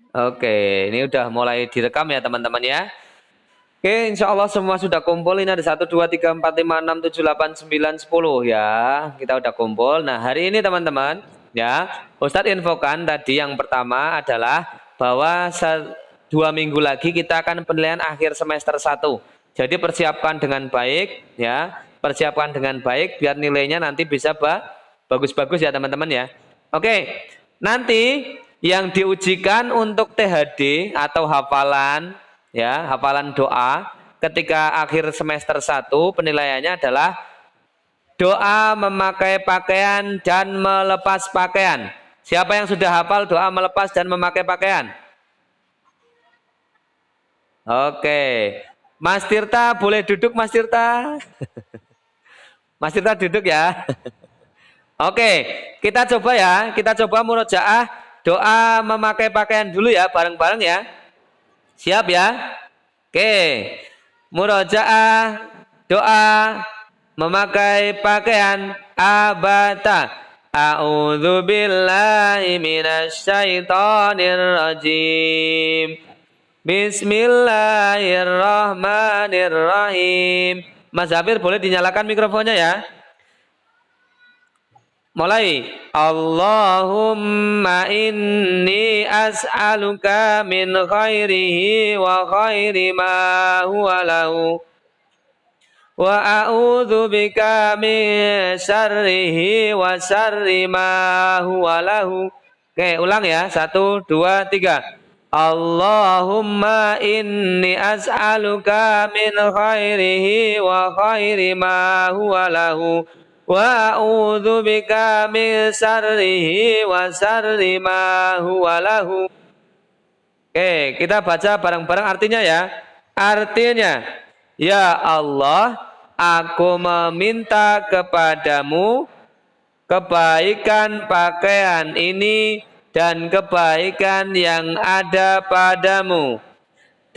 Oke, ini udah mulai direkam ya teman-teman ya. Oke, insya Allah semua sudah kumpul. Ini ada 1, 2, 3, 4, 5, 6, 7, 8, 9, 10 ya. Kita udah kumpul. Nah, hari ini teman-teman ya, Ustadz infokan tadi yang pertama adalah bahwa 2 minggu lagi kita akan penilaian akhir semester 1. Jadi persiapkan dengan baik ya. Persiapkan dengan baik biar nilainya nanti bisa bagus-bagus ya teman-teman ya. Oke, nanti yang diujikan untuk THD atau hafalan ya, hafalan doa ketika akhir semester 1 penilaiannya adalah doa memakai pakaian dan melepas pakaian. Siapa yang sudah hafal doa melepas dan memakai pakaian? Oke. Mas Tirta boleh duduk Mas Tirta? Mas Tirta duduk ya. Oke, kita coba ya, kita coba murojaah doa memakai pakaian dulu ya, bareng-bareng ya. Siap ya? Oke. Murojaah doa memakai pakaian abata. A'udzu billahi minasyaitonir rajim. Bismillahirrahmanirrahim. Mas Zafir boleh dinyalakan mikrofonnya ya. Mulai. Allahumma inni as'aluka min khairihi wa khairi ma huwa lahu. Wa a'udzu bika min syarrihi wa syarri ma huwa lahu. Oke, ulang ya. 1, 2, 3. Allahumma inni as'aluka min khairihi wa khairi ma huwa lahu. Wa a'udzu bika min syarrihi wa syarri ma huwa lahu. Oke, kita baca bareng-bareng artinya ya. Artinya, ya Allah, aku meminta kepadamu kebaikan pakaian ini dan kebaikan yang ada padamu.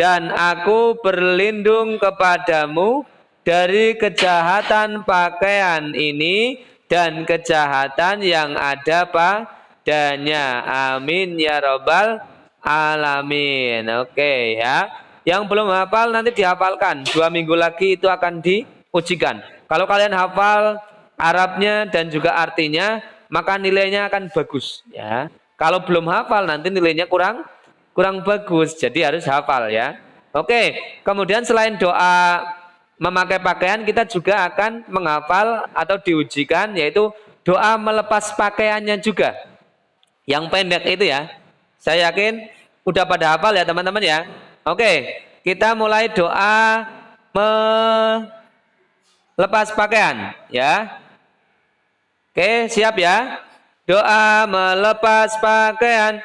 Dan aku berlindung kepadamu dari kejahatan pakaian ini dan kejahatan yang ada padanya. Amin ya robbal alamin. Oke ya. Yang belum hafal nanti dihafalkan. 2 minggu lagi itu akan diujikan. Kalau kalian hafal Arabnya dan juga artinya, maka nilainya akan bagus ya. Kalau belum hafal nanti nilainya kurang kurang bagus. Jadi harus hafal ya. Oke, kemudian selain doa memakai pakaian, kita juga akan menghafal atau diujikan yaitu doa melepas pakaiannya juga. Yang pendek itu ya. Saya yakin udah pada hafal ya teman-teman ya. Oke, kita mulai doa melepas pakaian ya. Oke, siap ya. Doa melepas pakaian.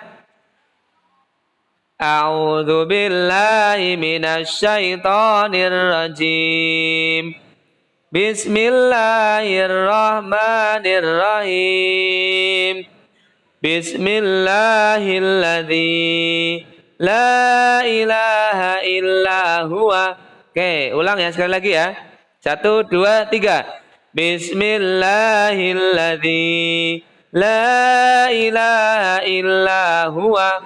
A'udzu billahi minasyaitonir rajim. Bismillahirrahmanirrahim. Bismillahilladzi la ilaha illa huwa. Oke, ulang ya sekali lagi ya. 1, 2, 3. Bismillahilladzi la ilaha illa huwa.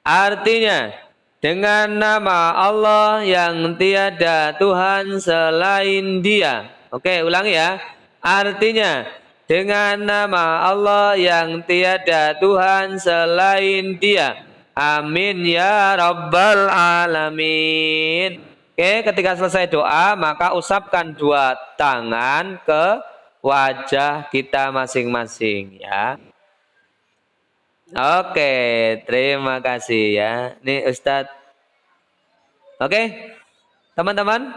Artinya dengan nama Allah yang tiada Tuhan selain Dia. Oke, ulangi ya. Artinya dengan nama Allah yang tiada Tuhan selain Dia. Amin ya rabbal alamin. Oke, ketika selesai doa maka usapkan 2 tangan ke wajah kita masing-masing ya. Oke, terima kasih ya. Nih Ustadz. Oke, teman-teman.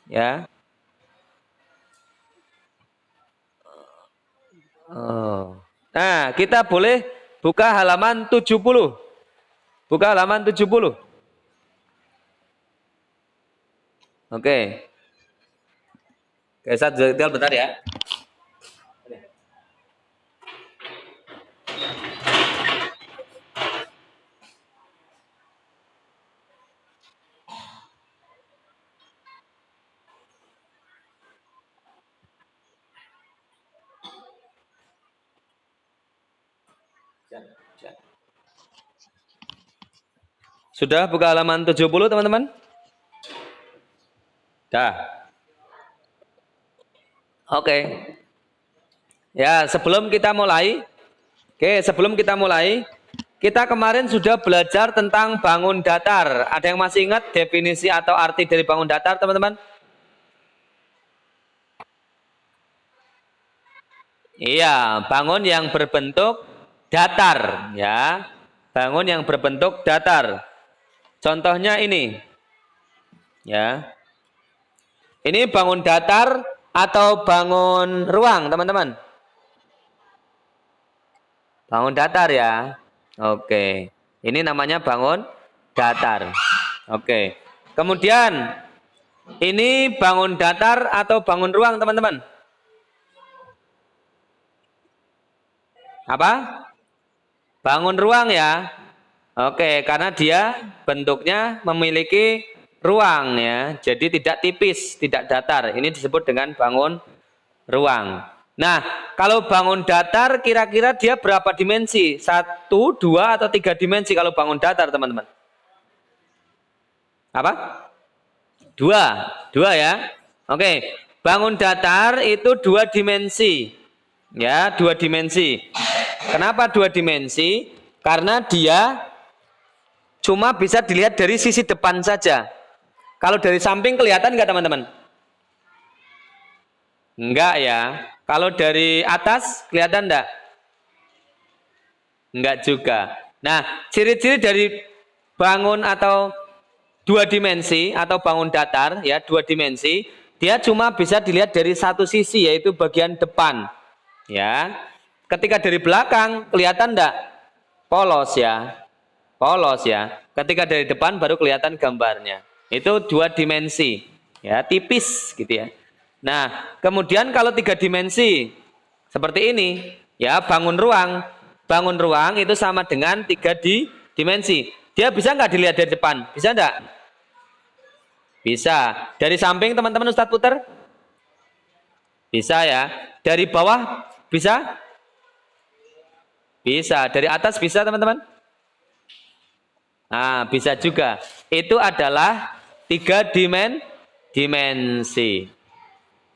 Ya. Oh. Nah, kita boleh buka halaman 70. Buka halaman 70. Oke. Oke, Ustadz tinggal bentar ya. Sudah buka halaman 70 teman-teman? Dah. Oke. Ya, sebelum kita mulai, kita kemarin sudah belajar tentang bangun datar. Ada yang masih ingat definisi atau arti dari bangun datar, teman-teman? Iya, bangun yang berbentuk datar, ya. Bangun yang berbentuk datar. Contohnya ini. Ya. Ini bangun datar atau bangun ruang, teman-teman? Bangun datar ya. Oke. Ini namanya bangun datar. Oke. Kemudian ini bangun datar atau bangun ruang, teman-teman? Apa? Bangun ruang ya. Oke, karena dia bentuknya memiliki ruang ya. Jadi tidak tipis, tidak datar. Ini disebut dengan bangun ruang. Nah, kalau bangun datar kira-kira dia berapa dimensi? 1, 2, atau 3 dimensi kalau bangun datar, teman-teman? Apa? 2 ya. Oke, bangun datar itu 2 dimensi. Ya, 2 dimensi. Kenapa 2 dimensi? Karena dia cuma bisa dilihat dari sisi depan saja. Kalau dari samping kelihatan nggak, teman-teman? Enggak ya. Kalau dari atas kelihatan enggak? Enggak juga. Nah, ciri-ciri dari bangun atau 2 dimensi atau bangun datar ya, 2 dimensi, dia cuma bisa dilihat dari satu sisi, yaitu bagian depan. Ya. Ketika dari belakang kelihatan enggak? Polos ya. Polos ya. Ketika dari depan baru kelihatan gambarnya. Itu 2 dimensi. Ya, tipis gitu ya. Nah, kemudian kalau 3 dimensi seperti ini, ya, bangun ruang. Bangun ruang itu sama dengan 3 dimensi. Dia bisa nggak dilihat dari depan? Bisa nggak? Bisa. Dari samping teman-teman Ustadz putar? Bisa ya. Dari bawah bisa? Bisa. Dari atas bisa, teman-teman? Nah, bisa juga. Itu adalah 3 dimensi.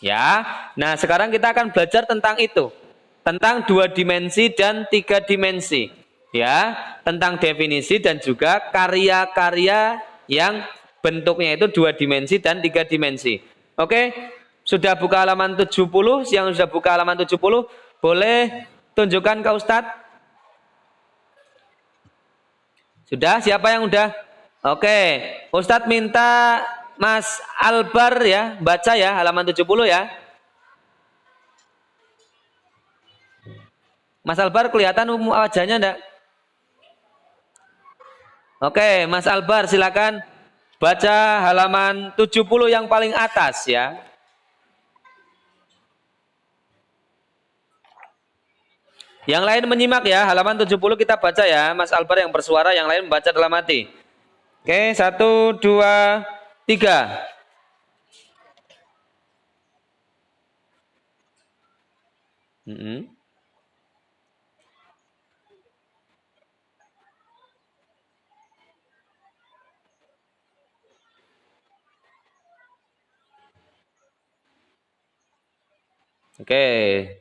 Ya. Nah, sekarang kita akan belajar tentang itu. Tentang 2 dimensi dan 3 dimensi. Ya, tentang definisi dan juga karya-karya yang bentuknya itu 2 dimensi dan 3 dimensi. Oke? Sudah buka halaman 70? Yang sudah buka halaman 70, boleh tunjukkan ke Ustadz? Sudah? Siapa yang udah? Oke, Ustadz minta Mas Albar ya, baca ya halaman 70 ya. Mas Albar kelihatan wajahnya enggak? Oke, Mas Albar silakan baca halaman 70 yang paling atas ya. Yang lain menyimak ya, halaman 70 kita baca ya. Mas Albar yang bersuara, yang lain membaca dalam hati. Oke, 1, 2, 3. Oke,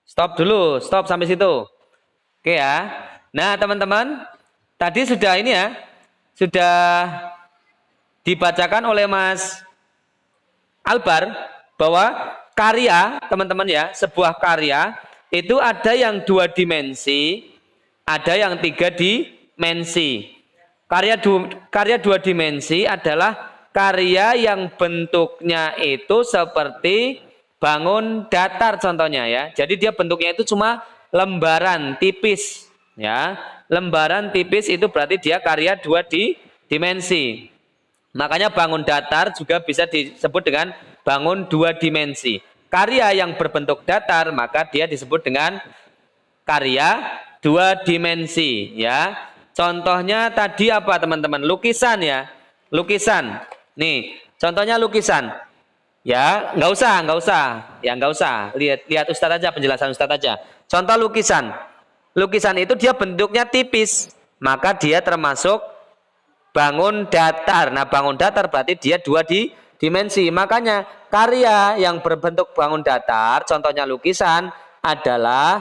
stop dulu, stop sampai situ. Oke ya. Nah teman-teman, tadi sudah ini ya, sudah dibacakan oleh Mas Albar bahwa karya, teman-teman ya, sebuah karya itu ada yang 2 dimensi, ada yang 3 dimensi. Karya 2 dimensi adalah karya yang bentuknya itu seperti bangun datar contohnya ya. Jadi dia bentuknya itu cuma lembaran tipis ya. Lembaran tipis itu berarti dia karya 2 dimensi. Makanya bangun datar juga bisa disebut dengan bangun 2 dimensi. Karya yang berbentuk datar maka dia disebut dengan karya 2 dimensi ya. Contohnya tadi apa teman-teman? Lukisan ya. Lukisan. Nih, contohnya lukisan. Ya, nggak usah. Ya, nggak usah. Lihat Ustadz aja, penjelasan Ustadz aja. Contoh lukisan. lukisan itu dia bentuknya tipis, maka dia termasuk bangun datar. Nah, bangun datar berarti dia dimensi. Makanya karya yang berbentuk bangun datar, contohnya lukisan, adalah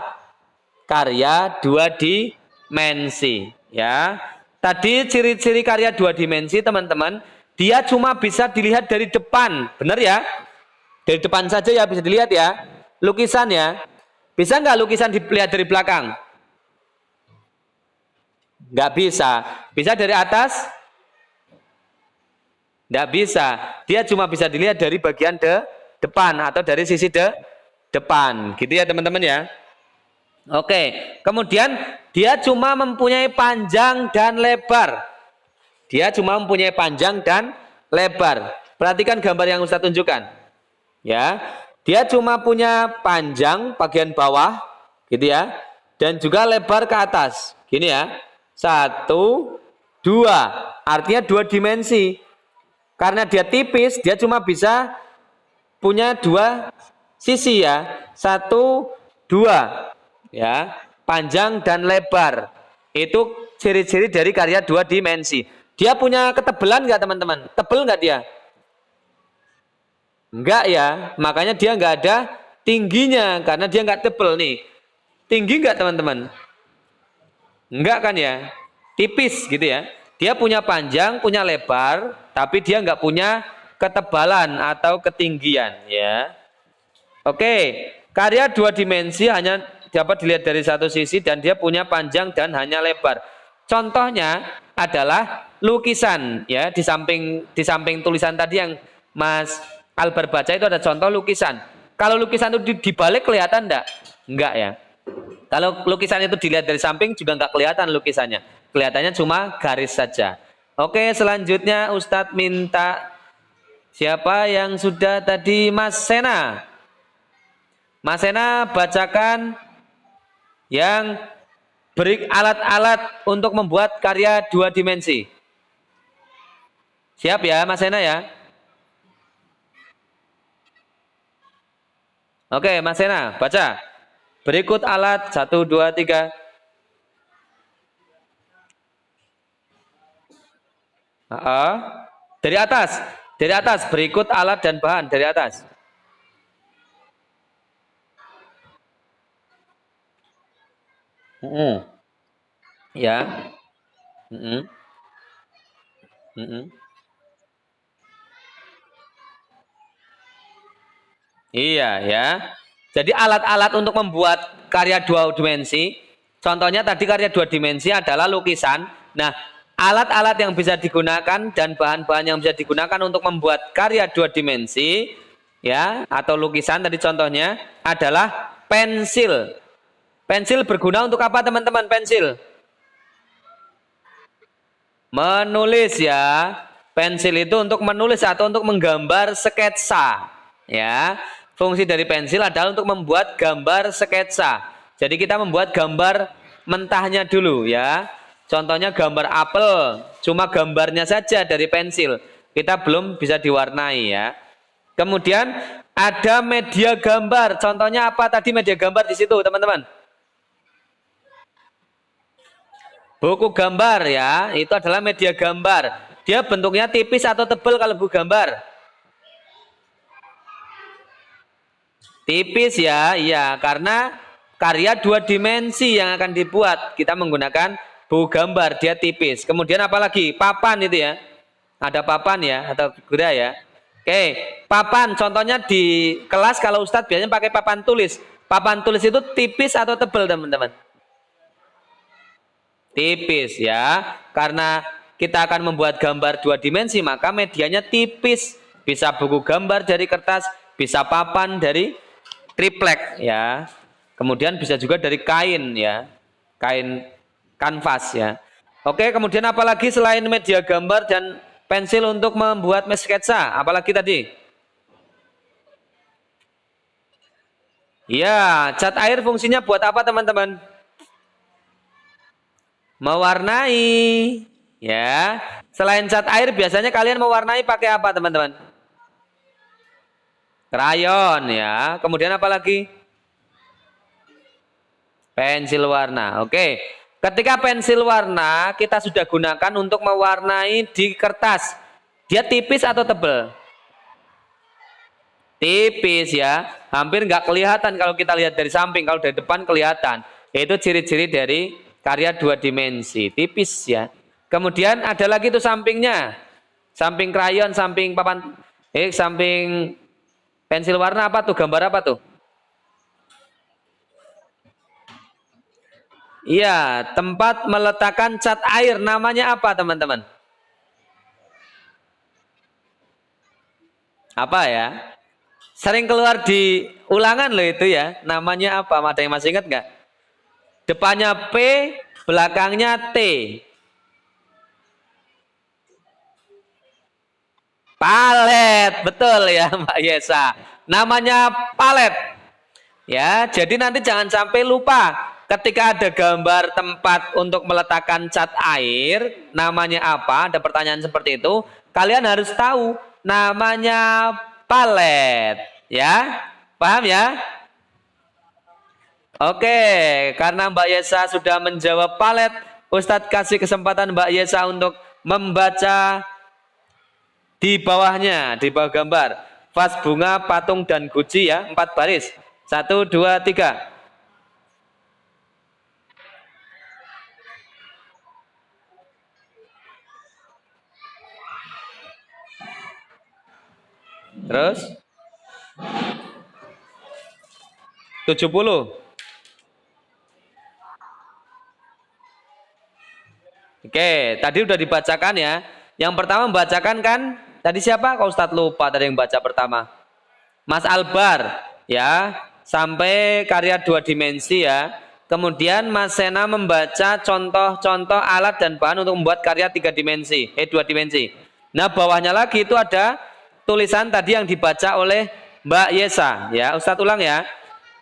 karya dua dimensi. Ya, tadi ciri-ciri karya dua dimensi, teman-teman, dia cuma bisa dilihat dari depan, benar ya? Dari depan saja ya bisa dilihat ya. Lukisan ya, bisa nggak lukisan dilihat dari belakang? Nggak bisa. Bisa dari atas? Nggak bisa. Dia cuma bisa dilihat dari bagian depan atau dari sisi depan. Gitu ya teman-teman ya. Oke. Kemudian dia cuma mempunyai panjang dan lebar. Dia cuma mempunyai panjang dan lebar. Perhatikan gambar yang Ustadz tunjukkan. Ya. Dia cuma punya panjang bagian bawah. Gitu ya. Dan juga lebar ke atas. Gini ya. 1, 2. Artinya 2 dimensi. Karena dia tipis, dia cuma bisa punya 2 sisi ya. 1, 2. Ya, panjang dan lebar. Itu ciri-ciri dari karya 2 dimensi. Dia punya ketebalan nggak teman-teman? Tebel nggak dia? Enggak ya. Makanya dia nggak ada tingginya karena dia nggak tebel nih. Tinggi nggak teman-teman? Enggak kan ya? Tipis gitu ya. Dia punya panjang, punya lebar, tapi dia nggak punya ketebalan atau ketinggian ya. Oke, karya 2 dimensi hanya dapat dilihat dari satu sisi dan dia punya panjang dan hanya lebar. Contohnya adalah lukisan ya, di samping tulisan tadi yang Mas Albar baca itu ada contoh lukisan. Kalau lukisan itu dibalik kelihatan enggak? Enggak ya. Kalau lukisan itu dilihat dari samping juga nggak kelihatan lukisannya. Kelihatannya cuma garis saja. Oke, selanjutnya Ustadz minta siapa yang sudah tadi? Mas Sena. Mas Sena bacakan yang beri alat-alat untuk membuat karya 2 dimensi. Siap ya Mas Sena ya? Oke, Mas Sena baca. Berikut alat 1, 2, 3. Dari atas. Dari atas. Berikut alat dan bahan dari atas. Ya. Iya ya. Jadi alat-alat untuk membuat karya 2 dimensi, contohnya tadi karya 2 dimensi adalah lukisan. Nah, alat-alat yang bisa digunakan dan bahan-bahan yang bisa digunakan untuk membuat karya 2 dimensi, ya, atau lukisan tadi contohnya adalah pensil. Pensil berguna untuk apa teman-teman? Pensil menulis ya. Pensil itu untuk menulis atau untuk menggambar sketsa. Ya, fungsi dari pensil adalah untuk membuat gambar sketsa. Jadi kita membuat gambar mentahnya dulu ya. Contohnya gambar apel, cuma gambarnya saja dari pensil. Kita belum bisa diwarnai ya. Kemudian ada media gambar. Contohnya apa tadi media gambar di situ, teman-teman? Buku gambar ya, itu adalah media gambar. Dia bentuknya tipis atau tebal kalau buku gambar? Tipis ya, iya. Karena karya 2 dimensi yang akan dibuat. Kita menggunakan buku gambar, dia tipis. Kemudian apalagi? Papan itu ya. Ada papan ya, atau figura ya. Oke, papan contohnya di kelas kalau Ustadz biasanya pakai papan tulis. Papan tulis itu tipis atau tebal teman-teman? Tipis ya, karena kita akan membuat gambar 2 dimensi, maka medianya tipis. Bisa buku gambar dari kertas, bisa papan dari triplek ya. Kemudian bisa juga dari kain ya, kain kanvas ya. Oke, kemudian apalagi selain media gambar dan pensil untuk membuat sketsa, apalagi tadi? Ya, cat air fungsinya buat apa teman-teman? Mewarnai ya. Selain cat air biasanya kalian mewarnai pakai apa teman-teman? Krayon ya. Kemudian apa lagi? Pensil warna. Oke. Ketika pensil warna kita sudah gunakan untuk mewarnai di kertas. Dia tipis atau tebal? Tipis ya. Hampir nggak kelihatan kalau kita lihat dari samping. Kalau dari depan kelihatan. Itu ciri-ciri dari karya dua dimensi. Tipis ya. Kemudian ada lagi tuh sampingnya. Samping krayon, samping papan, samping pensil warna apa tuh? Gambar apa tuh? Iya, tempat meletakkan cat air. Namanya apa teman-teman? Apa ya? Sering keluar di ulangan loh itu ya. Namanya apa? Ada yang masih ingat nggak? Depannya P, belakangnya T. Palet, betul ya Mbak Yesa. Namanya palet. Ya, jadi nanti jangan sampai lupa ketika ada gambar tempat untuk meletakkan cat air, namanya apa? Ada pertanyaan seperti itu, kalian harus tahu namanya palet, ya. Paham ya? Oke, karena Mbak Yesa sudah menjawab palet, Ustadz kasih kesempatan Mbak Yesa untuk membaca di bawahnya, di bawah gambar. Vas bunga, patung, dan guci ya. 4 baris. 1, 2, 3. Terus 70. Oke, tadi udah dibacakan ya. Yang pertama membacakan kan, tadi siapa? Kau Ustadz lupa tadi yang baca pertama. Mas Albar, ya. Sampai karya dua dimensi ya. Kemudian Mas Sena membaca contoh-contoh alat dan bahan untuk membuat karya 3 dimensi, dua dimensi. Nah, bawahnya lagi itu ada tulisan tadi yang dibaca oleh Mbak Yesa, ya. Ustadz ulang ya.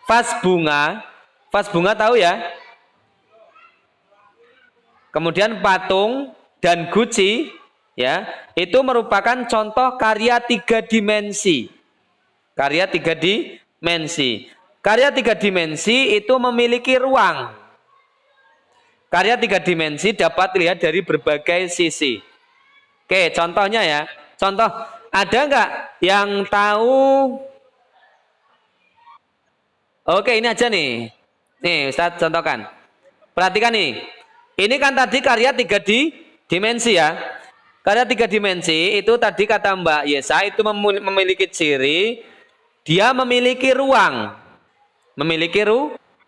Vas bunga tahu ya? Kemudian patung dan guci ya, itu merupakan contoh karya 3 dimensi. Karya 3 dimensi. Karya 3 dimensi itu memiliki ruang. Karya 3 dimensi dapat dilihat dari berbagai sisi. Oke, contohnya ya. Contoh, ada nggak yang tahu? Oke, ini aja nih. Nih, Ustadz contohkan. Perhatikan nih. Ini kan tadi karya 3 dimensi ya. Karya 3 dimensi itu tadi kata Mbak Yesa itu memiliki ciri dia memiliki ruang. Memiliki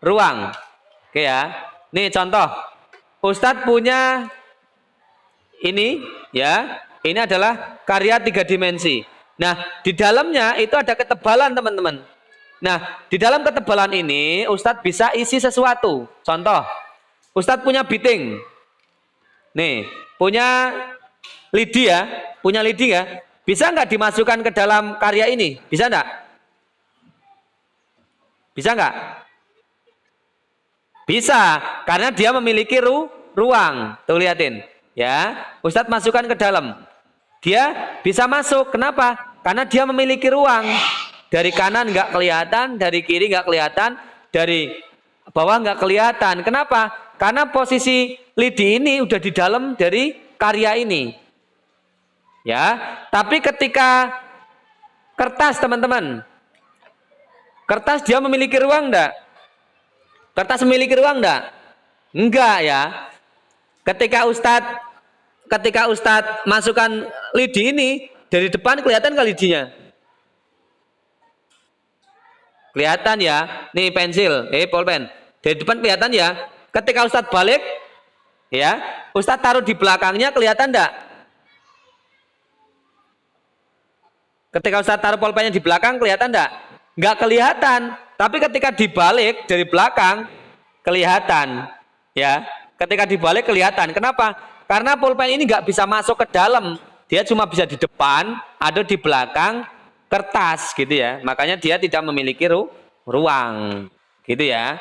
ruang. Oke ya. Nih contoh. Ustadz punya ini ya. Ini adalah karya 3 dimensi. Nah, di dalamnya itu ada ketebalan teman-teman. Nah, di dalam ketebalan ini Ustadz bisa isi sesuatu. Contoh, Ustadz punya biting. Nih, punya lidi ya. Punya lidi ya. Bisa nggak dimasukkan ke dalam karya ini? Bisa nggak? Bisa nggak? Bisa, karena dia memiliki ruang. Tuh liatin. Ya, Ustadz masukkan ke dalam. Dia bisa masuk. Kenapa? Karena dia memiliki ruang. Dari kanan nggak kelihatan, dari kiri nggak kelihatan, dari bawah nggak kelihatan. Kenapa? Karena posisi lidi ini udah di dalam dari karya ini. Ya, tapi ketika kertas teman-teman, kertas dia memiliki ruang enggak? Kertas memiliki ruang enggak? Enggak ya. Ketika Ustadz masukkan lidi ini, dari depan kelihatan nggak lidinya? Kelihatan ya. Nih pensil, pulpen. Dari depan kelihatan ya. Ketika Ustadz balik, ya, Ustadz taruh di belakangnya kelihatan enggak? Ketika Ustadz taruh pulpennya di belakang kelihatan enggak? Enggak kelihatan. Tapi ketika dibalik dari belakang kelihatan, ya. Ketika dibalik kelihatan. Kenapa? Karena pulpen ini enggak bisa masuk ke dalam. Dia cuma bisa di depan atau di belakang kertas gitu ya. Makanya dia tidak memiliki ruang. Gitu ya.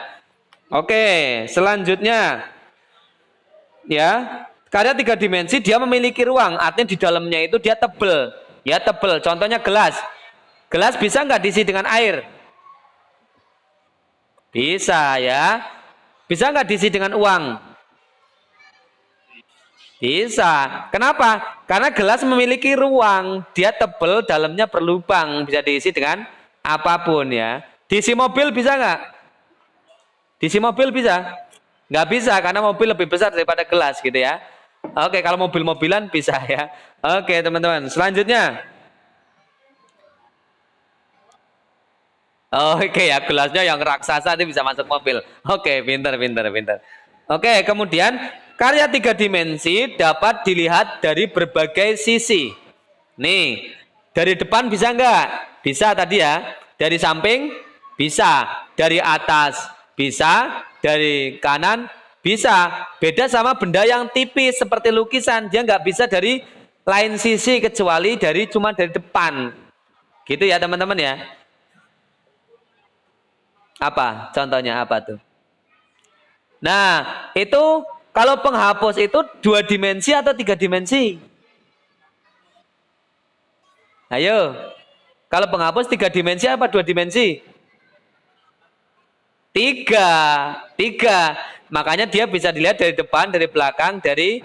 Oke, selanjutnya ya, karya 3 dimensi dia memiliki ruang, artinya di dalamnya itu dia tebel. Ya, tebel. Contohnya gelas. Gelas bisa nggak diisi dengan air? Bisa ya. Bisa nggak diisi dengan uang? Bisa. Kenapa? Karena gelas memiliki ruang. Dia tebal, dalamnya berlubang. Bisa diisi dengan apapun ya. Diisi mobil bisa nggak? Diisi mobil bisa? Nggak bisa, karena mobil lebih besar daripada gelas gitu ya. Oke, kalau mobil-mobilan bisa ya. Oke, teman-teman. Selanjutnya. Oke ya, gelasnya yang raksasa itu bisa masuk mobil. Oke, pintar, pintar, pintar. Oke, kemudian karya tiga dimensi dapat dilihat dari berbagai sisi. Nih, dari depan bisa nggak? Bisa tadi ya. Dari samping bisa, dari atas bisa, dari kanan bisa. Beda sama benda yang tipis seperti lukisan, dia nggak bisa dari lain sisi kecuali cuma dari depan. Gitu ya teman-teman ya. Apa? Contohnya apa tuh? Nah, itu kalau penghapus itu dua dimensi atau tiga dimensi? Ayo. Kalau penghapus tiga dimensi apa dua dimensi? Tiga. Tiga. Makanya dia bisa dilihat dari depan, dari belakang, dari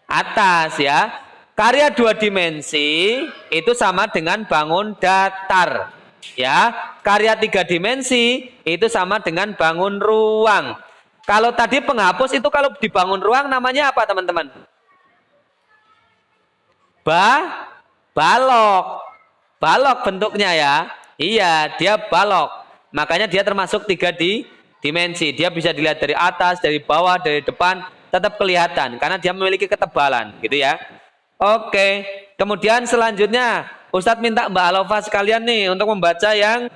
atas ya. Karya dua dimensi itu sama dengan bangun datar. Ya, karya tiga dimensi itu sama dengan bangun ruang. Kalau tadi penghapus itu kalau dibangun ruang namanya apa teman-teman? Balok. Balok bentuknya ya. Iya, dia balok. Makanya dia termasuk tiga dimensi. Dia bisa dilihat dari atas, dari bawah, dari depan, tetap kelihatan karena dia memiliki ketebalan, gitu ya. Oke. Kemudian selanjutnya Ustadz minta Mbak Alova sekalian nih untuk membaca yang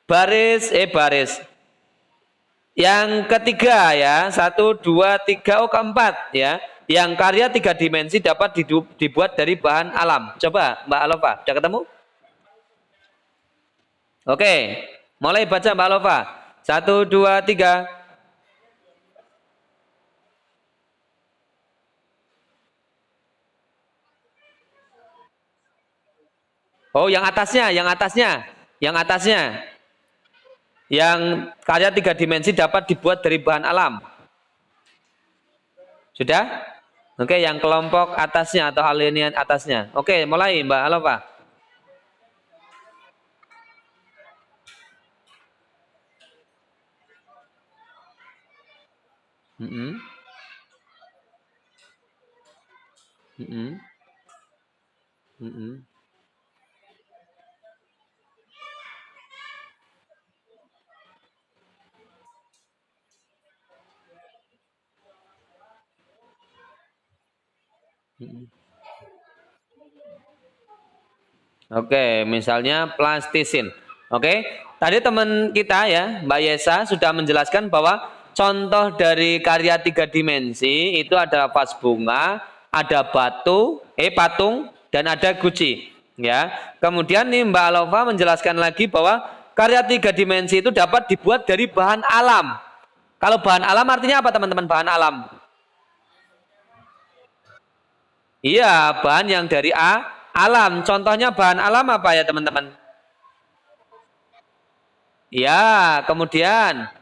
baris. Yang ketiga ya, satu, dua, tiga, keempat ya. Yang karya tiga dimensi dapat dibuat dari bahan alam. Coba Mbak Alova, sudah ketemu? Oke, mulai baca Mbak Alova. Satu, dua, tiga. Oh, yang atasnya. Yang karya tiga dimensi dapat dibuat dari bahan alam. Sudah? Oke, yang kelompok atasnya atau alinian atasnya. Oke, mulai Mbak Alova. Mm-mm. Mm-mm. Mm-mm. Mm-mm. Oke, misalnya plastisin. Oke, tadi teman kita ya, Mbak Yesa sudah menjelaskan bahwa contoh dari karya tiga dimensi itu ada vas bunga, ada patung, dan ada guci. Ya, kemudian nih Mbak Alova menjelaskan lagi bahwa karya tiga dimensi itu dapat dibuat dari bahan alam. Kalau bahan alam artinya apa teman-teman? Bahan alam? Iya, bahan yang dari alam. Contohnya bahan alam apa ya teman-teman? Ya, kemudian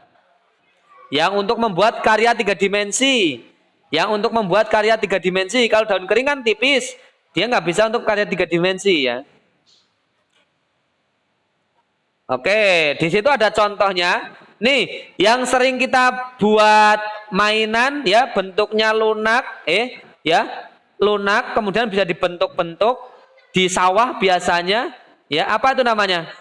yang untuk membuat karya tiga dimensi. Yang untuk membuat karya tiga dimensi. Kalau daun kering kan tipis. Dia nggak bisa untuk karya tiga dimensi ya. Oke, di situ ada contohnya. Nih, yang sering kita buat mainan ya, bentuknya lunak, ya, lunak, kemudian bisa dibentuk-bentuk di sawah biasanya, ya, apa itu namanya?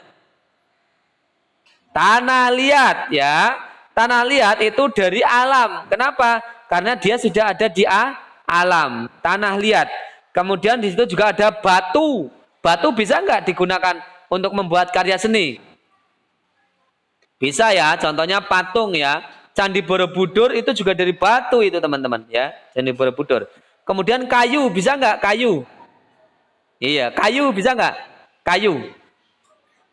Tanah liat ya. Tanah liat itu dari alam. Kenapa? Karena dia sudah ada di alam. Tanah liat. Kemudian di situ juga ada batu. Batu bisa nggak digunakan untuk membuat karya seni? Bisa ya. Contohnya patung ya. Candi Borobudur itu juga dari batu itu teman-teman ya. Candi Borobudur. Kemudian kayu bisa nggak? Kayu. Iya, kayu bisa nggak? Kayu.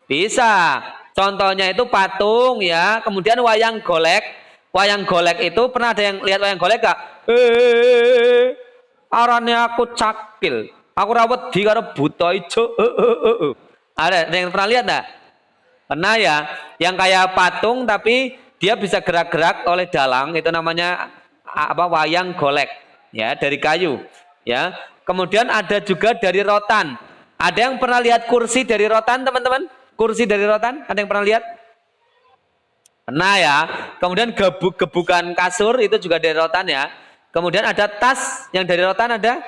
Bisa. Contohnya itu patung ya, kemudian wayang golek. Wayang golek itu pernah ada yang lihat wayang golek gak? Arane aku cakil. Aku rawat di karo buta ijo. Ada yang pernah lihat enggak? Pernah ya, yang kayak patung tapi dia bisa gerak-gerak oleh dalang, itu namanya apa, wayang golek, ya, dari kayu, ya. Kemudian ada juga dari rotan. Ada yang pernah lihat kursi dari rotan, teman-teman? Kursi dari rotan, ada yang pernah lihat? Pernah ya. Kemudian gebukan kasur itu juga dari rotan ya. Kemudian ada tas yang dari rotan ada?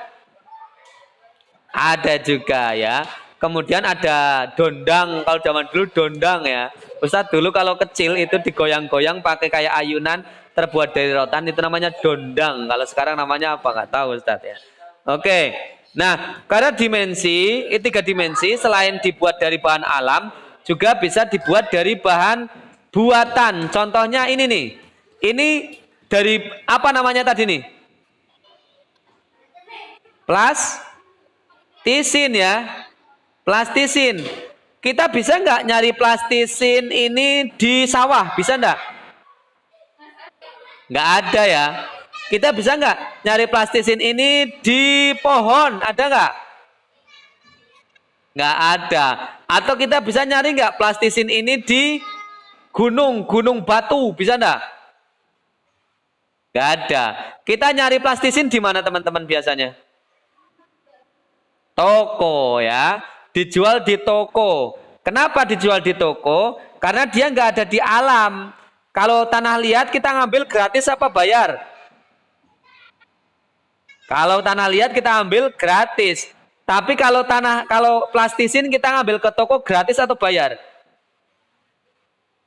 Ada juga ya. Kemudian ada dondang, kalau zaman dulu dondang ya. Ustadz dulu kalau kecil itu digoyang-goyang pakai kayak ayunan terbuat dari rotan, itu namanya dondang. Kalau sekarang namanya apa nggak tahu Ustadz ya. Oke. Nah, karena dimensi, tiga dimensi selain dibuat dari bahan alam, juga bisa dibuat dari bahan buatan. Contohnya ini nih. Ini dari apa namanya tadi nih? Plastisin ya. Plastisin. Kita bisa nggak nyari plastisin ini di sawah? Bisa nggak? Nggak ada ya. Kita bisa nggak nyari plastisin ini di pohon? Ada nggak? Nggak ada. Atau kita bisa nyari nggak plastisin ini di gunung batu? Bisa nggak? Nggak ada. Kita nyari plastisin di mana teman-teman biasanya? Toko ya. Dijual di toko. Kenapa dijual di toko? Karena dia nggak ada di alam. Kalau tanah liat kita ngambil gratis apa bayar? Kalau tanah liat kita ambil gratis. Tapi kalau plastisin kita ngambil ke toko gratis atau bayar?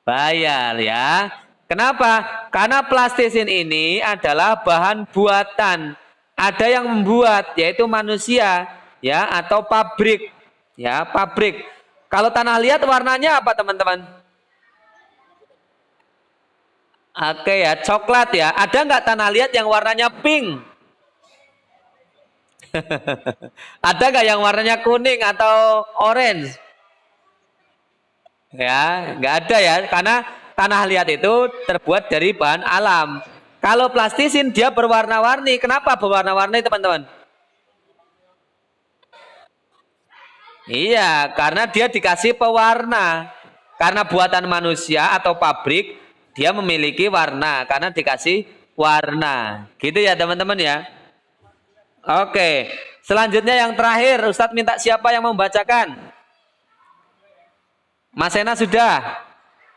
Bayar ya. Kenapa? Karena plastisin ini adalah bahan buatan. Ada yang membuat, yaitu manusia ya, atau pabrik. Ya, pabrik. Kalau tanah liat warnanya apa teman-teman? Oke ya, coklat ya. Ada nggak tanah liat yang warnanya pink? Ada nggak yang warnanya kuning atau orange? Ya, nggak ada ya, karena tanah liat itu terbuat dari bahan alam. Kalau plastisin dia berwarna-warni. Kenapa berwarna-warni teman-teman? Iya, karena dia dikasih pewarna. Karena buatan manusia atau pabrik, dia memiliki warna karena dikasih warna. Gitu ya teman-teman ya. Oke, selanjutnya yang terakhir, Ustadz minta siapa yang membacakan? Mas Sena sudah.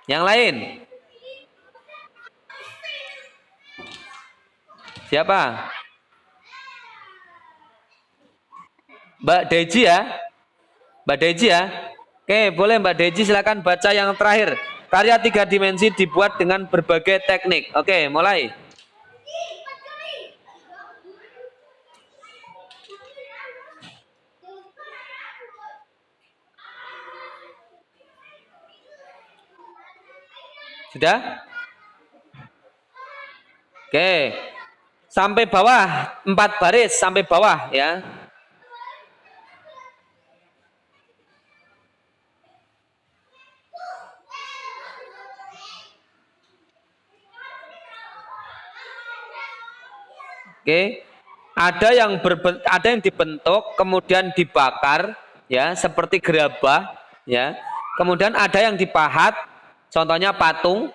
Yang lain? Siapa? Mbak Deji ya? Mbak Deji ya? Oke, boleh Mbak Deji silakan baca yang terakhir. Karya tiga dimensi dibuat dengan berbagai teknik. Oke, mulai. Sudah? Oke. Sampai bawah, 4 baris sampai bawah ya. Oke. Ada yang dibentuk kemudian dibakar ya, seperti gerabah ya. Kemudian ada yang dipahat, contohnya patung.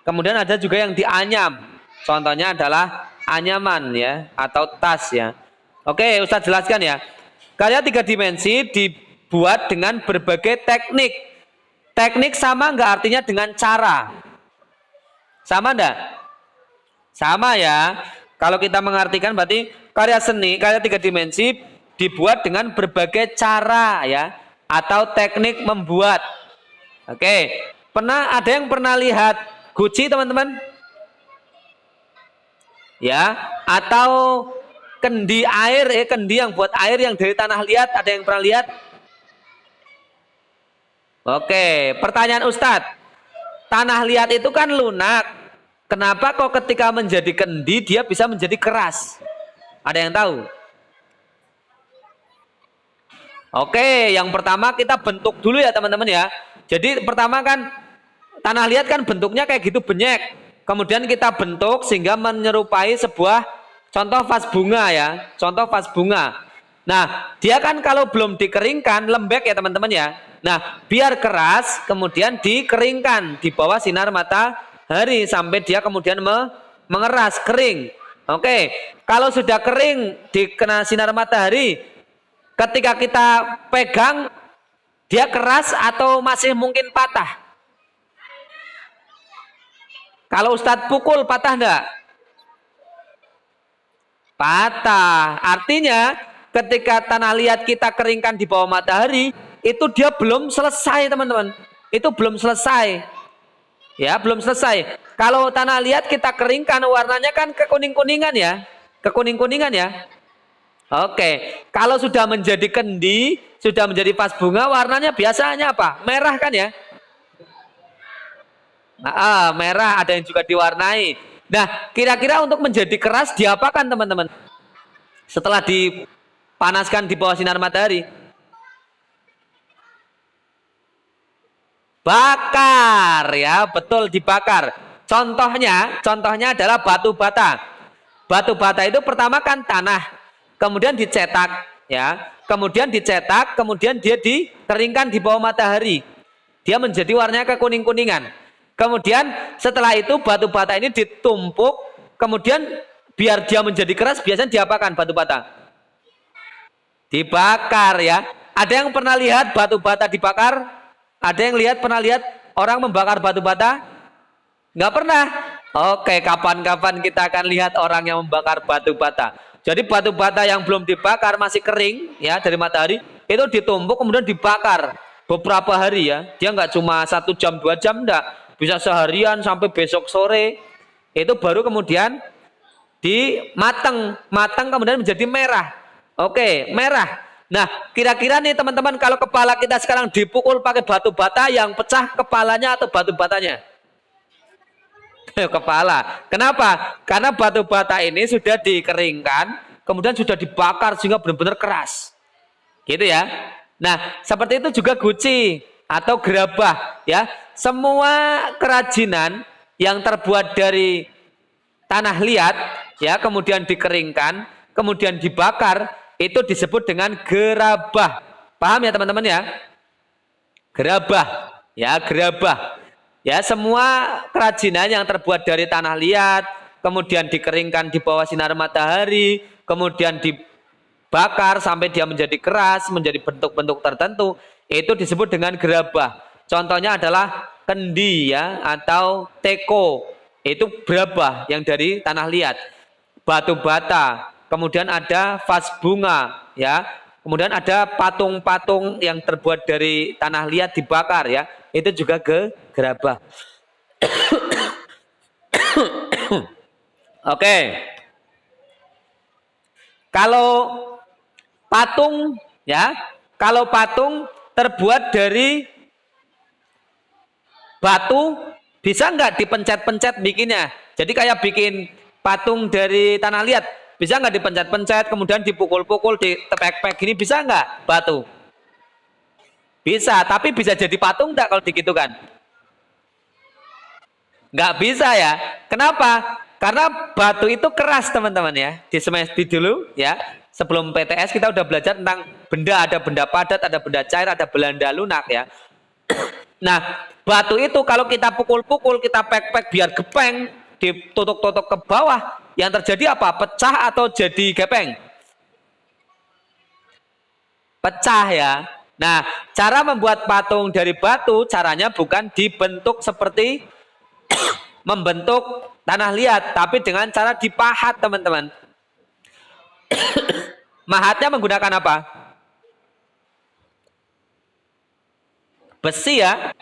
Kemudian ada juga yang dianyam. Contohnya adalah anyaman ya, atau tas ya. Oke, Ustadz jelaskan ya. Karya tiga dimensi dibuat dengan berbagai teknik. Teknik sama nggak artinya dengan cara? Sama enggak? Sama ya. Kalau kita mengartikan berarti karya seni, karya tiga dimensi dibuat dengan berbagai cara ya, atau teknik membuat. Oke. Ada yang pernah lihat guci teman-teman? Ya, atau kendi air, kendi yang buat air yang dari tanah liat, ada yang pernah lihat? Oke, pertanyaan Ustadz, tanah liat itu kan lunak, kenapa kok ketika menjadi kendi dia bisa menjadi keras? Ada yang tahu? Oke, yang pertama kita bentuk dulu ya teman-teman ya. Jadi pertama kan tanah liat kan bentuknya kayak gitu, benyek. Kemudian kita bentuk sehingga menyerupai sebuah contoh vas bunga ya. Contoh vas bunga. Nah, dia kan kalau belum dikeringkan lembek ya teman-teman ya. Nah, biar keras kemudian dikeringkan di bawah sinar matahari sampai dia kemudian mengeras, kering. Oke, kalau sudah kering dikena sinar matahari, ketika kita pegang dia keras atau masih mungkin patah? Kalau Ustadz pukul patah enggak? Patah. Artinya ketika tanah liat kita keringkan di bawah matahari, itu dia belum selesai teman-teman. Itu belum selesai. Ya, belum selesai. Kalau tanah liat kita keringkan warnanya kan kekuning-kuningan ya. Kekuning-kuningan ya. Oke, kalau sudah menjadi kendi, sudah menjadi vas bunga, warnanya biasanya apa? Merah kan ya? Merah, ada yang juga diwarnai. Nah, kira-kira untuk menjadi keras diapakan teman-teman? Setelah dipanaskan di bawah sinar matahari. Bakar ya, betul dibakar. Contohnya adalah batu bata. Batu bata itu pertama kan tanah, kemudian dicetak ya, kemudian dicetak, kemudian dia dikeringkan di bawah matahari. Dia menjadi warnanya kekuning-kuningan. Kemudian setelah itu batu bata ini ditumpuk, kemudian biar dia menjadi keras biasanya diapakan batu bata? Dibakar ya. Ada yang pernah lihat batu bata dibakar? Ada yang pernah lihat orang membakar batu bata? Nggak pernah. Oke, kapan-kapan kita akan lihat orang yang membakar batu bata. Jadi batu bata yang belum dibakar masih kering ya dari matahari itu ditumpuk kemudian dibakar beberapa hari ya. Dia nggak cuma 1 jam 2 jam enggak. Bisa seharian sampai besok sore. Itu baru kemudian matang kemudian menjadi merah. Oke, merah. Nah, kira-kira nih teman-teman kalau kepala kita sekarang dipukul pakai batu bata, yang pecah kepalanya atau batu batanya? Kepala. Kenapa? Karena batu bata ini sudah dikeringkan, kemudian sudah dibakar sehingga benar-benar keras. Gitu ya. Nah, seperti itu juga guci atau gerabah ya. Semua kerajinan yang terbuat dari tanah liat ya, kemudian dikeringkan, kemudian dibakar, itu disebut dengan gerabah. Paham ya teman-teman ya? Gerabah. Ya, gerabah. Ya, semua kerajinan yang terbuat dari tanah liat, kemudian dikeringkan di bawah sinar matahari, kemudian dibakar sampai dia menjadi keras, menjadi bentuk-bentuk tertentu, itu disebut dengan gerabah. Contohnya adalah kendi ya, atau teko. Itu gerabah yang dari tanah liat. Batu bata, kemudian ada vas bunga ya. Kemudian ada patung-patung yang terbuat dari tanah liat dibakar ya. Itu juga gerabah. Oke. Kalau patung ya, kalau patung terbuat dari batu, bisa nggak dipencet-pencet bikinnya? Jadi kayak bikin patung dari tanah liat, bisa nggak dipencet-pencet, kemudian dipukul-pukul, ditepek-pek gini, bisa nggak batu? Bisa, tapi bisa jadi patung nggak kalau digitukan? Nggak bisa ya. Kenapa? Karena batu itu keras teman-teman ya. Di semester dulu ya, sebelum PTS kita udah belajar tentang benda, ada benda padat, ada benda cair, ada benda lunak ya. Nah, batu itu kalau kita pukul-pukul, kita pek-pek biar gepeng, ditutuk-tutuk ke bawah, yang terjadi apa? Pecah atau jadi gepeng? Pecah ya. Nah, cara membuat patung dari batu, caranya bukan dibentuk seperti membentuk tanah liat, tapi dengan cara dipahat teman-teman. Mahatnya menggunakan apa? Besi ya.